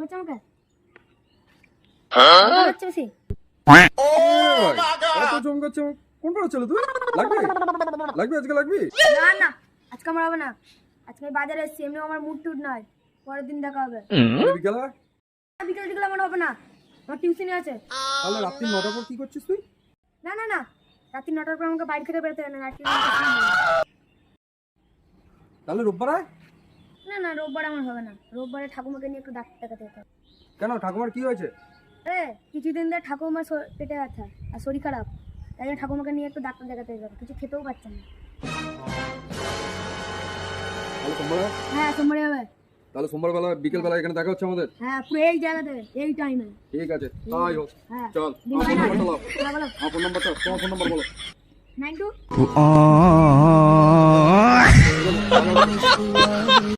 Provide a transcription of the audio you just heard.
চমকাচ্ছে আমাকে বেশি। এত চমকাচ্ছে কোন পাড়া ছেলে তুই? লাগবে লাগবে আজকে লাগবি? না না আজকে আমার হবে না, আজকে আমি বাজারে এসেছি, এমনি আমার মুড টুড নয়, পরের দিন দেখা হবে। বিকেলে বিকেল টিকেল আমার হবে না, আমার টিউশনে আছে। তাহলে রাত্রি 9টার পর কি করছিস তুই? না না না রাত্রি 9টার পর আমাকে বাড়ি থেকে বেরোতে হবে না, তাহলে রোববার আয়। না না রোববার আমার হবে না, রোববারে ঠাকুমাকে নিয়ে একটু ডাক্তার দেখাতে যেতে হবে। কেন ঠাকুমার কি হয়েছে? কিছুদিন ধরে ঠাকুমার পেটে ব্যথা আর শরীর খারাপ, তাই জন্য ঠাকুমাকে নিয়ে একটু ডাক্তার দেখাতে যেতে হবে, কিছু খেতেও পারছে না। তাহলে সোমবার আয়। হ্যাঁ সোমবারে হবে। তাহলে সোমবার বেলা বিকেল বেলা এখানে দেখা হচ্ছে আমাদের। হ্যাঁ পুরো এই জায়গাতে এই টাইমে। ঠিক আছে তাই হোক। হ্যাঁ চল দিন আমার final। ফোন নাম্বারটা লাও। হ্যাঁ বলো। আমার ফোন নাম্বারটা, তোমার ফোন নাম্বার বলো। 92